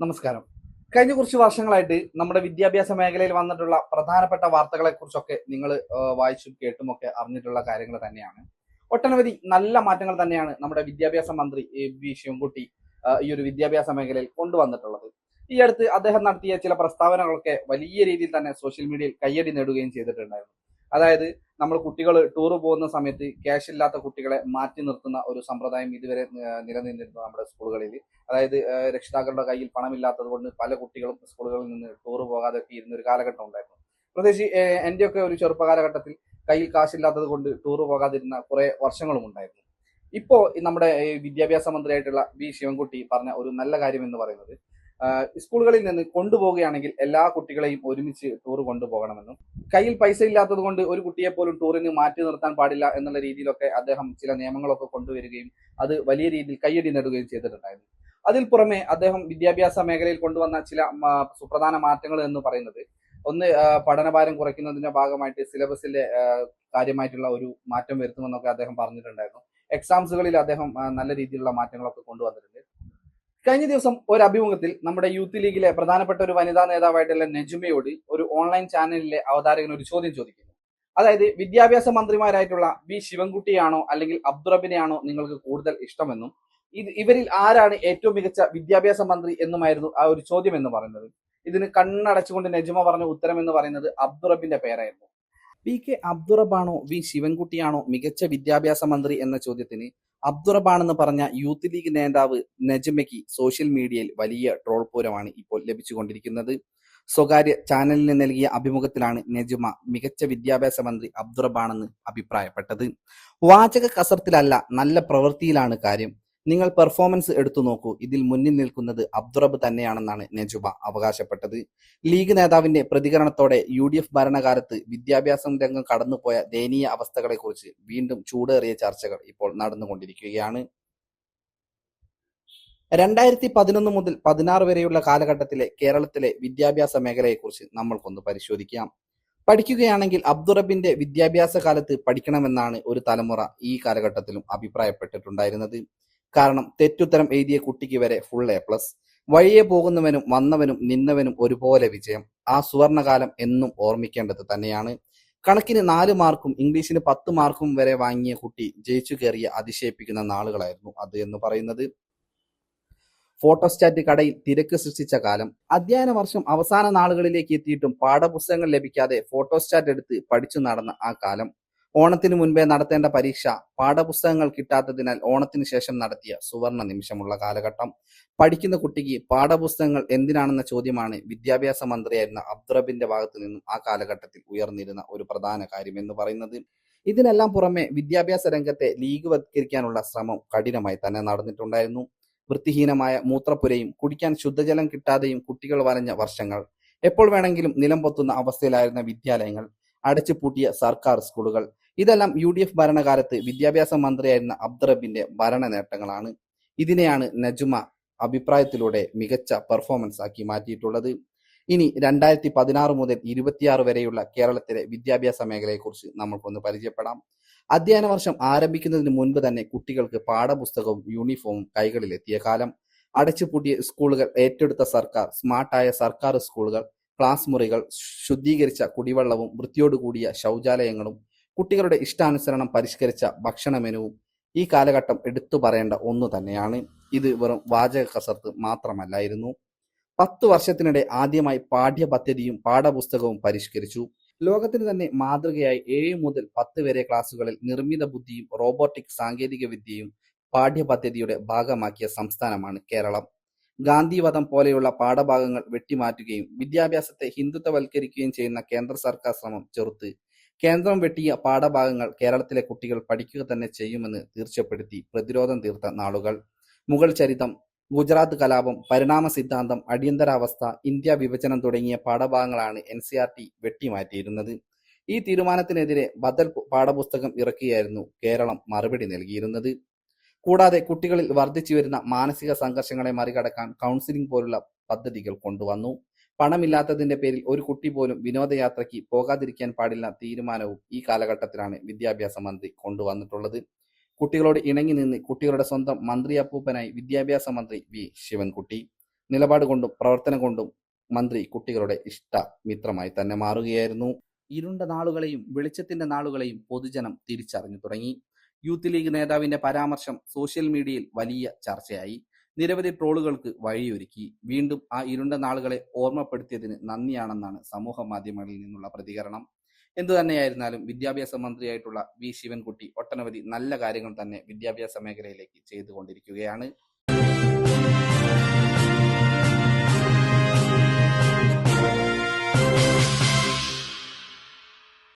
നമസ്കാരം. കഴിഞ്ഞ കുറച്ച് വർഷങ്ങളായിട്ട് നമ്മുടെ വിദ്യാഭ്യാസ മേഖലയിൽ വന്നിട്ടുള്ള പ്രധാനപ്പെട്ട വാർത്തകളെ കുറിച്ചൊക്കെ നിങ്ങൾ വായിച്ചും കേട്ടുമൊക്കെ അറിഞ്ഞിട്ടുള്ള കാര്യങ്ങൾ തന്നെയാണ്. ഒട്ടനവധി നല്ല മാറ്റങ്ങൾ തന്നെയാണ് നമ്മുടെ വിദ്യാഭ്യാസ മന്ത്രി വി ശിവൻകുട്ടി ഈ ഒരു വിദ്യാഭ്യാസ മേഖലയിൽ കൊണ്ടുവന്നിട്ടുള്ളത്. ഈ അടുത്ത് അദ്ദേഹം നടത്തിയ ചില പ്രസ്താവനകളൊക്കെ വലിയ രീതിയിൽ തന്നെ സോഷ്യൽ മീഡിയയിൽ കയ്യടി നേടുകയും ചെയ്തിട്ടുണ്ടായിരുന്നു. അതായത് നമ്മൾ കുട്ടികൾ ടൂർ പോകുന്ന സമയത്ത് ക്യാഷ് ഇല്ലാത്ത കുട്ടികളെ മാറ്റി നിർത്തുന്ന ഒരു സമ്പ്രദായം ഇതുവരെ നിലനിന്നിരുന്നു നമ്മുടെ സ്കൂളുകളിൽ. അതായത് രക്ഷിതാക്കളുടെ കയ്യിൽ പണമില്ലാത്തത് കൊണ്ട് പല കുട്ടികളും സ്കൂളുകളിൽ നിന്ന് ടൂർ പോകാതെ ഇരുന്ന ഒരു കാലഘട്ടം ഉണ്ടായിരുന്നു. പ്രത്യേകിച്ച് എന്റെയൊക്കെ ഒരു ചെറുപ്പ കാലഘട്ടത്തിൽ കയ്യിൽ കാശില്ലാത്തത് കൊണ്ട് ടൂർ പോകാതിരുന്ന കുറെ വർഷങ്ങളും ഉണ്ടായിരുന്നു. ഇപ്പോ നമ്മുടെ വിദ്യാഭ്യാസ മന്ത്രിയായിട്ടുള്ള വി ശിവൻകുട്ടി പറഞ്ഞ ഒരു നല്ല കാര്യം എന്ന് പറയുന്നത്, സ്കൂളുകളിൽ നിന്ന് കൊണ്ടുപോവുകയാണെങ്കിൽ എല്ലാ കുട്ടികളെയും ഒരുമിച്ച് ടൂർ കൊണ്ടുപോകണമെന്നും, കയ്യിൽ പൈസ ഇല്ലാത്തത് കൊണ്ട് ഒരു കുട്ടിയെ പോലും ടൂറിന് മാറ്റി നിർത്താൻ പാടില്ല എന്നുള്ള രീതിയിലൊക്കെ അദ്ദേഹം ചില നിയമങ്ങളൊക്കെ കൊണ്ടുവരികയും അത് വലിയ രീതിയിൽ കയ്യടി നേടുകയും ചെയ്തിട്ടുണ്ടായിരുന്നു. അതിൽ പുറമെ അദ്ദേഹം വിദ്യാഭ്യാസ മേഖലയിൽ കൊണ്ടുവന്ന ചില സുപ്രധാന മാറ്റങ്ങൾ എന്ന് പറയുന്നത്, ഒന്ന് പഠനഭാരം കുറയ്ക്കുന്നതിന്റെ ഭാഗമായിട്ട് സിലബസിലെ കാര്യമായിട്ടുള്ള ഒരു മാറ്റം വരുത്തുമെന്നൊക്കെ അദ്ദേഹം പറഞ്ഞിട്ടുണ്ടായിരുന്നു. എക്സാംസുകളിൽ അദ്ദേഹം നല്ല രീതിയിലുള്ള മാറ്റങ്ങളൊക്കെ കൊണ്ടുവന്നിട്ടുണ്ട്. കഴിഞ്ഞ ദിവസം ഒരു അഭിമുഖത്തിൽ നമ്മുടെ യൂത്ത് ലീഗിലെ പ്രധാനപ്പെട്ട ഒരു വനിതാ നേതാവായിട്ടുള്ള നെജുമയോട് ഒരു ഓൺലൈൻ ചാനലിലെ അവതാരകൻ ഒരു ചോദ്യം ചോദിക്കുന്നു. അതായത് വിദ്യാഭ്യാസ മന്ത്രിമാരായിട്ടുള്ള വി ശിവൻകുട്ടിയാണോ അല്ലെങ്കിൽ അബ്ദുറബിനെയാണോ നിങ്ങൾക്ക് കൂടുതൽ ഇഷ്ടമെന്നും, ഇവരിൽ ആരാണ് ഏറ്റവും മികച്ച വിദ്യാഭ്യാസ മന്ത്രി എന്നുമായിരുന്നു ആ ഒരു ചോദ്യം എന്ന് പറയുന്നത്. ഇതിന് കണ്ണടച്ചുകൊണ്ട് നെജുമ പറഞ്ഞ ഉത്തരം എന്ന് പറയുന്നത് അബ്ദുറബിന്റെ പേരായിരുന്നു. പി കെ അബ്ദുറബാണോ വി ശിവൻകുട്ടിയാണോ മികച്ച വിദ്യാഭ്യാസ മന്ത്രി എന്ന ചോദ്യത്തിന് അബ്ദുറബാണെന്ന് പറഞ്ഞ യൂത്ത് ലീഗ് നേതാവ് നജ്മയ്ക്ക് സോഷ്യൽ മീഡിയയിൽ വലിയ ട്രോൾ പൂരമാണ് ഇപ്പോൾ ലഭിച്ചുകൊണ്ടിരിക്കുന്നത്. സ്വകാര്യ ചാനലിന് നൽകിയ അഭിമുഖത്തിലാണ് നജ്മ മികച്ച വിദ്യാഭ്യാസ മന്ത്രി അബ്ദുറബാണെന്ന് അഭിപ്രായപ്പെട്ടത്. വാചക കസർത്തിലല്ല, നല്ല പ്രവൃത്തിയിലാണ് കാര്യം. നിങ്ങൾ പെർഫോമൻസ് എടുത്തു നോക്കൂ, ഇതിൽ മുന്നിൽ നിൽക്കുന്നത് അബ്ദുറബ് തന്നെയാണെന്നാണ് നജുബ അവകാശപ്പെട്ടത്. ലീഗ് നേതാവിന്റെ പ്രതികരണത്തോടെ UDF ഭരണകാലത്ത് വിദ്യാഭ്യാസ രംഗം കടന്നുപോയ ദയനീയ അവസ്ഥകളെക്കുറിച്ച് വീണ്ടും ചൂടേറിയ ചർച്ചകൾ ഇപ്പോൾ നടന്നുകൊണ്ടിരിക്കുകയാണ്. 2011 മുതൽ 16 വരെയുള്ള കാലഘട്ടത്തിലെ കേരളത്തിലെ വിദ്യാഭ്യാസ മേഖലയെക്കുറിച്ച് നമ്മൾക്കൊന്ന് പരിശോധിക്കാം. പഠിക്കുകയാണെങ്കിൽ അബ്ദുറബിന്റെ വിദ്യാഭ്യാസ കാലത്ത് പഠിക്കണമെന്നാണ് ഒരു തലമുറ ഈ കാലഘട്ടത്തിലും അഭിപ്രായപ്പെട്ടിട്ടുണ്ടായിരുന്നത്. കാരണം തെറ്റുത്തരം എഴുതിയ കുട്ടിക്ക് വരെ ഫുൾ A+. വഴിയെ പോകുന്നവനും വന്നവനും നിന്നവനും ഒരുപോലെ വിജയം. ആ സുവർണകാലം എന്നും ഓർമ്മിക്കേണ്ടത് തന്നെയാണ്. കണക്കിന് 4 മാർക്കും ഇംഗ്ലീഷിന് 10 മാർക്കും വരെ വാങ്ങിയ കുട്ടി ജയിച്ചു കയറിയ അതിശയിപ്പിക്കുന്ന നാളുകളായിരുന്നു അത് എന്ന് പറയുന്നത്. ഫോട്ടോസ്റ്റാറ്റ് കടയിൽ തിരക്ക് സൃഷ്ടിച്ച കാലം. അധ്യയന വർഷം അവസാന നാളുകളിലേക്ക് എത്തിയിട്ടും പാഠപുസ്തകങ്ങൾ ലഭിക്കാതെ ഫോട്ടോസ്റ്റാറ്റ് എടുത്ത് പഠിച്ചു നടന്ന ആ കാലം. ഓണത്തിന് മുൻപേ നടത്തേണ്ട പരീക്ഷ പാഠപുസ്തകങ്ങൾ കിട്ടാത്തതിനാൽ ഓണത്തിന് ശേഷം നടത്തിയ സുവർണ നിമിഷമുള്ള കാലഘട്ടം. പഠിക്കുന്ന കുട്ടിക്ക് പാഠപുസ്തകങ്ങൾ എന്തിനാണെന്ന ചോദ്യമാണ് വിദ്യാഭ്യാസ മന്ത്രിയായിരുന്ന അബ്ദുറബിന്റെ ഭാഗത്തു നിന്നും ആ കാലഘട്ടത്തിൽ ഉയർന്നിരുന്ന ഒരു പ്രധാന കാര്യം എന്ന് പറയുന്നത്. ഇതിനെല്ലാം പുറമെ വിദ്യാഭ്യാസ രംഗത്തെ ലീഗ്വത്കരിക്കാനുള്ള ശ്രമം കഠിനമായി തന്നെ നടന്നിട്ടുണ്ടായിരുന്നു. വൃത്തിഹീനമായ മൂത്രപ്പുരയും കുടിക്കാൻ ശുദ്ധജലം കിട്ടാതെയും കുട്ടികൾ വലഞ്ഞ വർഷങ്ങൾ. എപ്പോൾ വേണമെങ്കിലും നിലം പൊത്തുന്ന അവസ്ഥയിലായിരുന്ന വിദ്യാലയങ്ങൾ, അടച്ചുപൂട്ടിയ സർക്കാർ സ്കൂളുകൾ, ഇതെല്ലാം UDF ഭരണകാലത്ത് വിദ്യാഭ്യാസ മന്ത്രിയായിരുന്ന അബ്ദുറബിന്റെ ഭരണ നേട്ടങ്ങളാണ്. ഇതിനെയാണ് നജുമ അഭിപ്രായത്തിലൂടെ മികച്ച പെർഫോമൻസ് ആക്കി മാറ്റിയിട്ടുള്ളത്. ഇനി 2016 മുതൽ 26 വരെയുള്ള കേരളത്തിലെ വിദ്യാഭ്യാസ മേഖലയെക്കുറിച്ച് നമ്മൾക്കൊന്ന് പരിചയപ്പെടാം. അധ്യയന വർഷം ആരംഭിക്കുന്നതിന് മുൻപ് തന്നെ കുട്ടികൾക്ക് പാഠപുസ്തകവും യൂണിഫോമും കൈകളിലെത്തിയ കാലം. അടച്ചുപൂട്ടിയ സ്കൂളുകൾ ഏറ്റെടുത്ത സർക്കാർ, സ്മാർട്ടായ സർക്കാർ സ്കൂളുകൾ, ക്ലാസ് മുറികൾ, ശുദ്ധീകരിച്ച കുടിവെള്ളവും വൃത്തിയോടുകൂടിയ ശൗചാലയങ്ങളും, കുട്ടികളുടെ ഇഷ്ടാനുസരണം പരിഷ്കരിച്ച ഭക്ഷണ മെനുവും ഈ കാലഘട്ടം എടുത്തു പറയേണ്ട ഒന്നു തന്നെയാണ്. ഇത് വെറും വാചക കസർത്ത് മാത്രമല്ലായിരുന്നു. 10 വർഷത്തിനിടെ ആദ്യമായി പാഠ്യപദ്ധതിയും പാഠപുസ്തകവും പരിഷ്കരിച്ചു. ലോകത്തിന് തന്നെ മാതൃകയായി 7 മുതൽ 10 വരെ ക്ലാസുകളിൽ നിർമ്മിത ബുദ്ധിയും റോബോട്ടിക് സാങ്കേതിക വിദ്യയും പാഠ്യപദ്ധതിയുടെ ഭാഗമാക്കിയ സംസ്ഥാനമാണ് കേരളം. ഗാന്ധിവധം പോലെയുള്ള പാഠഭാഗങ്ങൾ വെട്ടിമാറ്റുകയും വിദ്യാഭ്യാസത്തെ ഹിന്ദുത്വവൽക്കരിക്കുകയും ചെയ്യുന്ന കേന്ദ്ര സർക്കാർ ശ്രമം ചെറുത്ത് കേന്ദ്രം വെട്ടിയ പാഠഭാഗങ്ങൾ കേരളത്തിലെ കുട്ടികൾ പഠിക്കുക തന്നെ ചെയ്യുമെന്ന് തീർച്ചപ്പെടുത്തി പ്രതിരോധം തീർത്ത നാളുകൾ. മുഗൾ ചരിതം, ഗുജറാത്ത് കലാപം, പരിണാമ സിദ്ധാന്തം, അടിയന്തരാവസ്ഥ, ഇന്ത്യ വിഭജനം തുടങ്ങിയ പാഠഭാഗങ്ങളാണ് NCERT വെട്ടിമാറ്റിയിരുന്നത്. ഈ തീരുമാനത്തിനെതിരെ ബദൽ പാഠപുസ്തകം ഇറക്കിയായിരുന്നു കേരളം മറുപടി നൽകിയിരുന്നത്. കൂടാതെ കുട്ടികളിൽ വർദ്ധിച്ചു വരുന്ന മാനസിക സംഘർഷങ്ങളെ മറികടക്കാൻ കൗൺസിലിംഗ് പോലുള്ള പദ്ധതികൾ കൊണ്ടുവന്നു. പണമില്ലാത്തതിന്റെ പേരിൽ ഒരു കുട്ടി പോലും വിനോദയാത്രയ്ക്ക് പോകാതിരിക്കാൻ പാടില്ല തീരുമാനവും ഈ കാലഘട്ടത്തിലാണ് വിദ്യാഭ്യാസ മന്ത്രി കൊണ്ടുവന്നിട്ടുള്ളത്. കുട്ടികളോട് ഇണങ്ങി നിന്ന് കുട്ടികളുടെ സ്വന്തം മന്ത്രിയപ്പൂപ്പനായി വിദ്യാഭ്യാസ മന്ത്രി വി ശിവൻകുട്ടി. നിലപാട് കൊണ്ടും പ്രവർത്തനം കൊണ്ടും മന്ത്രി കുട്ടികളുടെ ഇഷ്ട മിത്രമായി തന്നെ മാറുകയായിരുന്നു. ഇരുണ്ട നാളുകളെയും വെളിച്ചത്തിന്റെ നാളുകളെയും പൊതുജനം തിരിച്ചറിഞ്ഞു തുടങ്ങി. യൂത്ത് ലീഗ് നേതാവിന്റെ പരാമർശം സോഷ്യൽ മീഡിയയിൽ വലിയ ചർച്ചയായി. നിരവധി ട്രോളുകൾക്ക് വഴിയൊരുക്കി. വീണ്ടും ആ ഇരുണ്ട നാളുകളെ ഓർമ്മപ്പെടുത്തിയതിന് നന്ദിയാണെന്നാണ് സമൂഹ മാധ്യമങ്ങളിൽ നിന്നുള്ള പ്രതികരണം. എന്തുതന്നെയായിരുന്നാലും വിദ്യാഭ്യാസ മന്ത്രിയായിട്ടുള്ള വി ശിവൻകുട്ടി ഒട്ടനവധി നല്ല കാര്യങ്ങൾ തന്നെ വിദ്യാഭ്യാസ മേഖലയിലേക്ക് ചെയ്തുകൊണ്ടിരിക്കുകയാണ്.